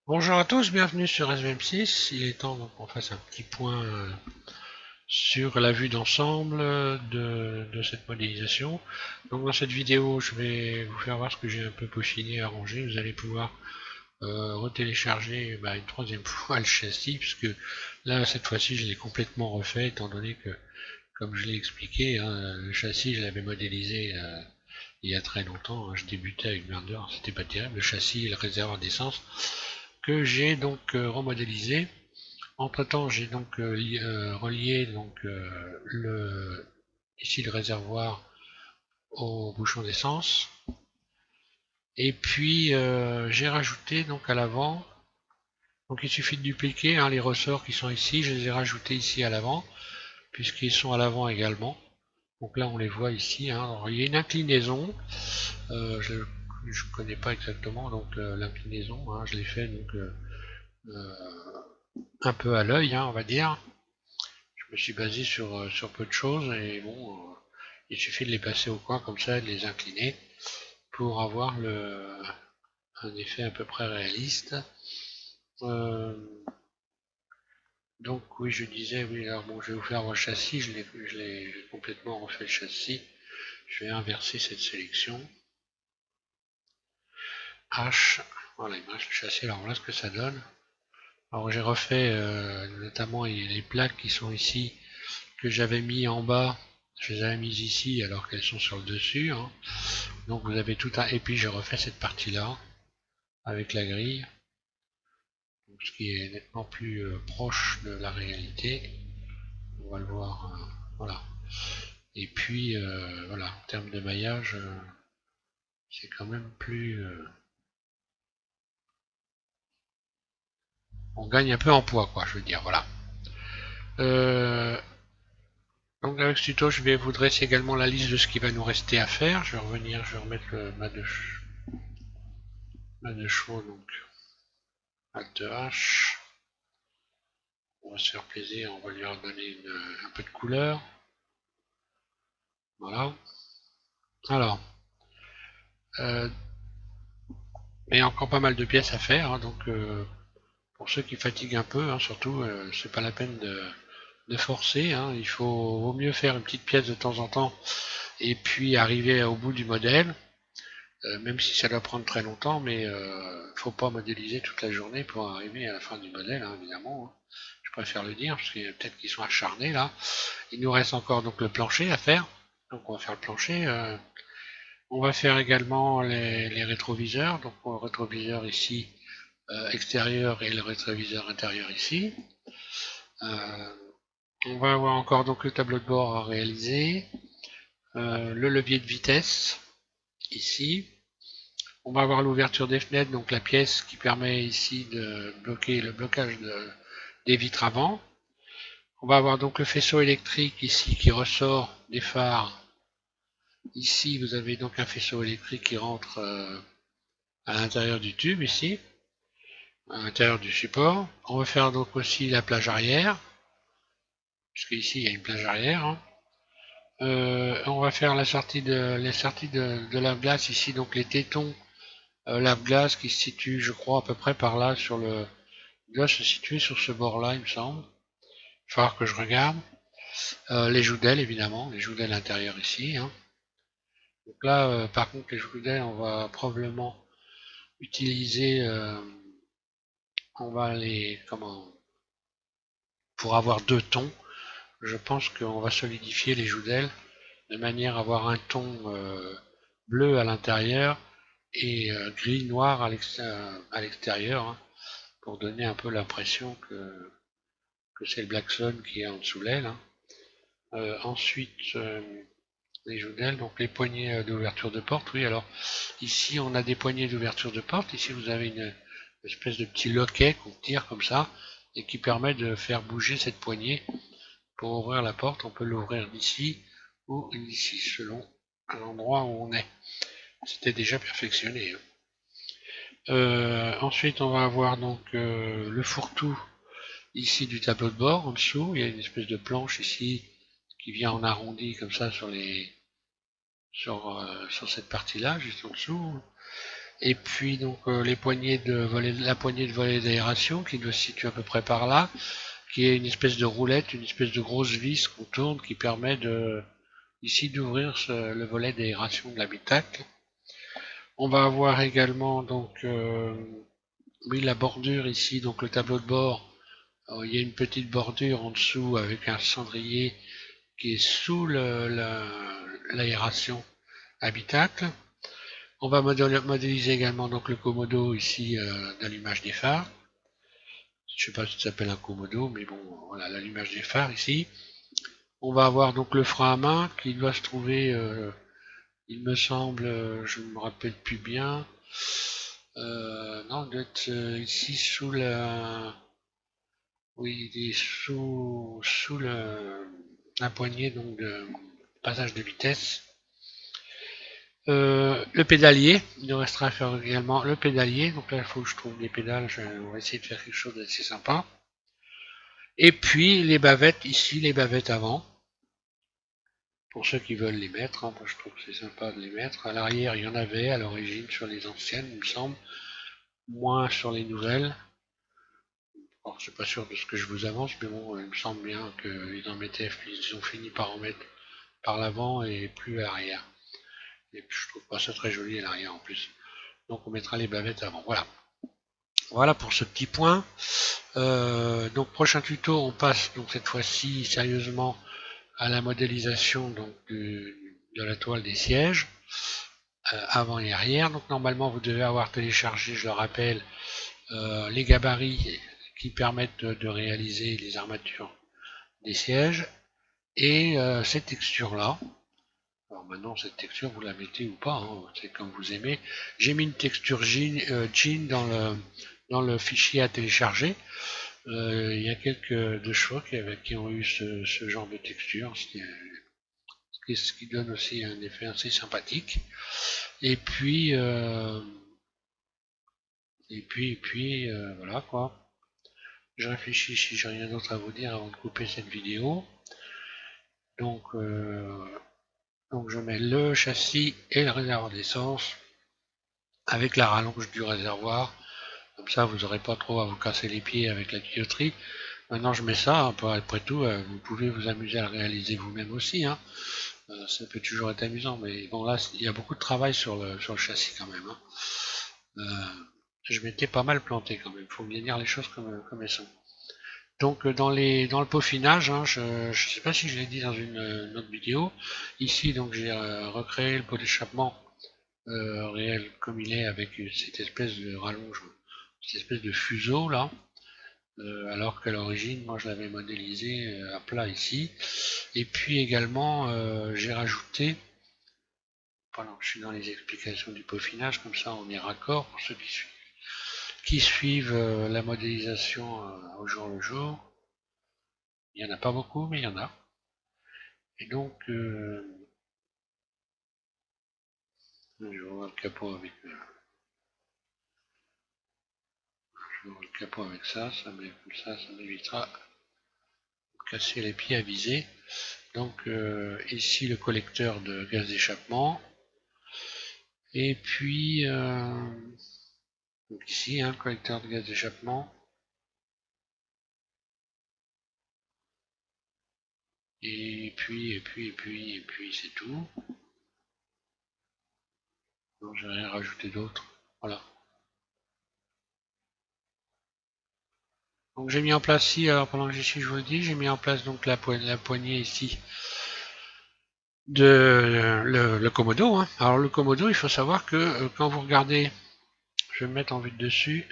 Bonjour à tous, bienvenue sur SVM6. Il est temps qu'on fasse un petit point sur la vue d'ensemble de cette modélisation. Donc dans cette vidéo, je vais vous faire voir ce que j'ai un peu peaufiné, arrangé. Vous allez pouvoir retélécharger une troisième fois le châssis, puisque là, cette fois-ci, je l'ai complètement refait, étant donné que, comme je l'ai expliqué, hein, le châssis, je l'avais modélisé il y a très longtemps. Hein, je débutais avec Blender, c'était pas terrible. Le châssis et le réservoir d'essence que j'ai donc remodélisé. Entre temps, j'ai donc relié ici le réservoir au bouchon d'essence. Et puis j'ai rajouté donc à l'avant. Donc il suffit de dupliquer les ressorts qui sont ici. Je les ai rajoutés ici à l'avant, puisqu'ils sont à l'avant également. Donc là on les voit ici. Hein. Alors, il y a une inclinaison. Je ne connais pas exactement donc l'inclinaison. Hein. Je l'ai fait donc un peu à l'œil, hein, on va dire. Je me suis basé sur peu de choses et bon, il suffit de les passer au coin comme ça et de les incliner pour avoir un effet à peu près réaliste. Euh, donc oui, je disais, oui, alors bon, je vais vous faire mon châssis, je l'ai complètement refait le châssis. Je vais inverser cette sélection. H, voilà, il me reste le châssis, alors voilà ce que ça donne. Alors j'ai refait notamment les plaques qui sont ici, que j'avais mis en bas, je les avais mises ici alors qu'elles sont sur le dessus. Hein. Donc vous avez tout un... Et puis j'ai refait cette partie-là avec la grille, donc, ce qui est nettement plus proche de la réalité. On va le voir. Voilà. Et puis voilà, en termes de maillage, c'est quand même plus... on gagne un peu en poids, quoi, je veux dire. Voilà. Euh, donc avec ce tuto, je vais vous dresser également la liste de ce qui va nous rester à faire. Je vais revenir, je vais remettre le mât de chevaux, donc Alt H. On va se faire plaisir, on va lui redonner un peu de couleur. Voilà. Alors, euh, il y a encore pas mal de pièces à faire, hein, donc pour ceux qui fatiguent un peu, hein, surtout, c'est pas la peine de forcer. Hein, vaut mieux faire une petite pièce de temps en temps et puis arriver au bout du modèle, même si ça doit prendre très longtemps, mais faut pas modéliser toute la journée pour arriver à la fin du modèle, hein, évidemment. Hein. Je préfère le dire, parce qu'il y a peut-être qu'ils sont acharnés là. Il nous reste encore donc le plancher à faire. Donc on va faire le plancher. On va faire également les rétroviseurs. Donc le rétroviseur ici extérieur et le rétroviseur intérieur ici. Euh, on va avoir encore donc le tableau de bord à réaliser, le levier de vitesse ici. On va avoir l'ouverture des fenêtres, donc la pièce qui permet ici de bloquer le blocage des vitres avant. On va avoir donc le faisceau électrique ici qui ressort des phares. Ici, vous avez donc un faisceau électrique qui rentre à l'intérieur du tube ici, à l'intérieur du support. On va faire donc aussi la plage arrière, puisque ici il y a une plage arrière. Hein. On va faire les sorties de lave-glace ici, donc les tétons lave-glace qui se situent, je crois, à peu près par là sur le. Il doit se situer sur ce bord-là, il me semble. Il va falloir que je regarde. Les joudelles, évidemment, les joudelles intérieures ici. Hein. Donc là, par contre, les joudelles, on va probablement utiliser, on va les, comment, pour avoir deux tons. Je pense qu'on va solidifier les joudelles de manière à avoir un ton bleu à l'intérieur et gris noir à l'extérieur, hein, pour donner un peu l'impression que c'est le Black Sun qui est en dessous de l'aile. Hein. Ensuite, les joudelles, donc les poignées d'ouverture de porte. Oui, alors ici on a des poignées d'ouverture de porte. Ici vous avez une espèce de petit loquet qu'on tire comme ça et qui permet de faire bouger cette poignée pour ouvrir la porte. On peut l'ouvrir d'ici ou d'ici selon l'endroit où on est. C'était déjà perfectionné. Hein. Ensuite, on va avoir donc le fourre-tout ici du tableau de bord en dessous. Il y a une espèce de planche ici qui vient en arrondi comme ça sur cette partie-là, juste en dessous. Et puis donc les poignées de volet, la poignée de volet d'aération qui doit se situer à peu près par là, qui est une espèce de roulette, une espèce de grosse vis qu'on tourne qui permet de ici d'ouvrir le volet d'aération de l'habitacle. On va avoir également donc oui la bordure ici, donc le tableau de bord. Alors, il y a une petite bordure en dessous avec un cendrier qui est sous l'aération habitacle. On va modéliser également donc le commodo ici d'allumage des phares. Je ne sais pas si ça s'appelle un commodo, mais bon, voilà l'allumage des phares ici. On va avoir donc le frein à main qui doit se trouver, il me semble, je ne me rappelle plus bien. Non, doit être ici sous la, oui, il est sous la poignée donc de passage de vitesse. Le pédalier, il nous restera à faire également le pédalier. Donc là, il faut que je trouve des pédales. On va essayer de faire quelque chose d'assez sympa. Et puis les bavettes, ici, les bavettes avant. Pour ceux qui veulent les mettre, hein, moi je trouve que c'est sympa de les mettre. À l'arrière, il y en avait à l'origine sur les anciennes, il me semble. Moins sur les nouvelles. Alors, je suis pas sûr de ce que je vous avance, mais bon, il me semble bien qu'ils en mettaient, ils ont fini par en mettre par l'avant et plus à l'arrière. Et puis je trouve pas ça très joli à l'arrière en plus. Donc on mettra les bavettes avant. Voilà. Voilà pour ce petit point. Donc prochain tuto, on passe donc cette fois-ci sérieusement à la modélisation donc de la toile des sièges avant et arrière. Donc normalement vous devez avoir téléchargé, je le rappelle, les gabarits qui permettent de réaliser les armatures des sièges et ces textures là. Alors maintenant cette texture vous la mettez ou pas, hein, c'est comme vous aimez. J'ai mis une texture jean dans le fichier à télécharger. Il y a quelques de choix qui ont eu ce genre de texture, ce qui donne aussi un effet assez sympathique. Et puis, voilà quoi. Je réfléchis si j'ai rien d'autre à vous dire avant de couper cette vidéo. Donc, donc je mets le châssis et le réservoir d'essence avec la rallonge du réservoir. Comme ça, vous n'aurez pas trop à vous casser les pieds avec la tuyauterie. Maintenant, je mets ça. Après tout, vous pouvez vous amuser à le réaliser vous-même aussi, hein. Ça peut toujours être amusant, mais bon là il y a beaucoup de travail sur le châssis quand même, hein. Je m'étais pas mal planté quand même, il faut bien dire les choses comme elles sont. Donc dans le peaufinage, hein, je ne sais pas si je l'ai dit dans une autre vidéo, ici donc j'ai recréé le pot d'échappement réel comme il est avec cette espèce de rallonge, cette espèce de fuseau là, alors qu'à l'origine moi je l'avais modélisé à plat ici. Et puis également j'ai rajouté, pendant que je suis dans les explications du peaufinage, comme ça on est raccord pour ceux qui suivent la modélisation au jour le jour. Il n'y en a pas beaucoup, mais il y en a. Et donc, je vois le capot avec, je vois le capot avec ça, comme ça m'évitera de casser les pieds à viser. Donc ici le collecteur de gaz d'échappement. Et puis donc ici un collecteur de gaz d'échappement. Et puis c'est tout. Donc j'ai rien rajouté d'autre. Voilà. Donc j'ai mis en place ici, alors pendant que j'y suis, je vous le dis, j'ai mis en place donc la poignée ici de le Komodo, hein. Alors le Komodo, il faut savoir que quand vous regardez, je vais me mettre en vue de dessus,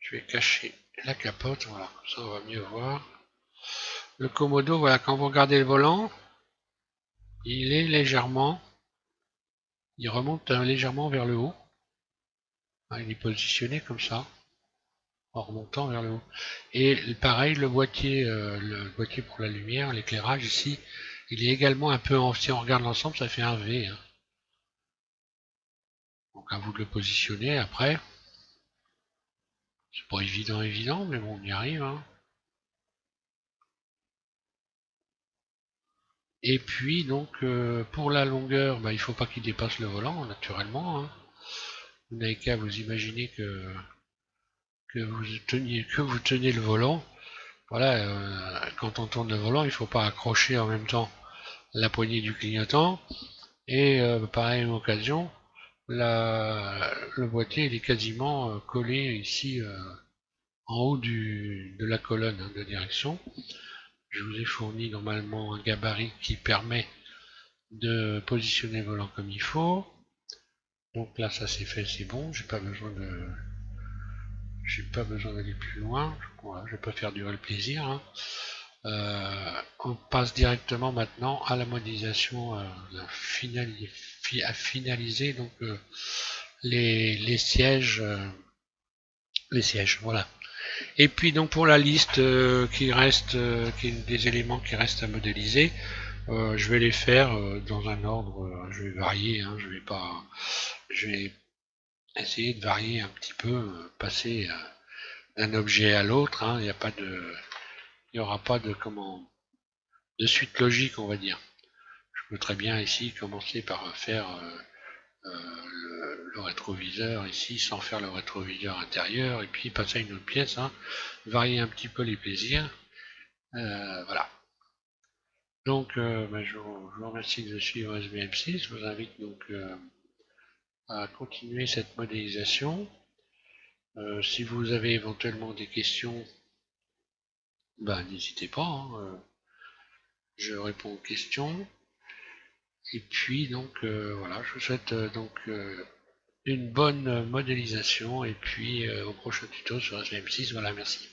je vais cacher la capote, voilà, comme ça on va mieux voir. Le Komodo, voilà, quand vous regardez le volant, il est légèrement, il remonte légèrement vers le haut. Il est positionné comme ça, en remontant vers le haut. Et pareil, le boîtier pour la lumière, l'éclairage ici, il est également un peu en, si on regarde l'ensemble, ça fait un V, hein. Donc à vous de le positionner après. C'est pas évident, mais bon, on y arrive, hein. Et puis donc pour la longueur, il faut pas qu'il dépasse le volant naturellement, hein. Vous n'avez qu'à vous imaginer que vous teniez le volant. Voilà, quand on tourne le volant, il faut pas accrocher en même temps la poignée du clignotant. Et par la même occasion, le boîtier il est quasiment collé ici en haut de la colonne, hein, de direction. Je vous ai fourni normalement un gabarit qui permet de positionner le volant comme il faut. Donc là ça c'est fait, c'est bon, j'ai pas besoin d'aller plus loin. Voilà, je vais pas faire durer le plaisir, hein. On passe directement maintenant à la modélisation, à finaliser donc les sièges, voilà. Et puis donc pour la liste qui est des éléments qui restent à modéliser, je vais les faire dans un ordre, je vais varier, hein, je vais essayer de varier un petit peu, passer d'un objet à l'autre, hein, il n'y aura pas de suite logique, on va dire. Je peux très bien ici commencer par faire le rétroviseur ici sans faire le rétroviseur intérieur et puis passer à une autre pièce, hein, varier un petit peu les plaisirs. Voilà. Donc je vous remercie de suivre SBM6. Je vous invite donc à continuer cette modélisation. Si vous avez éventuellement des questions, n'hésitez pas, hein, je réponds aux questions. Et puis donc voilà, je vous souhaite donc une bonne modélisation et puis au prochain tuto sur SVM6. Voilà, merci.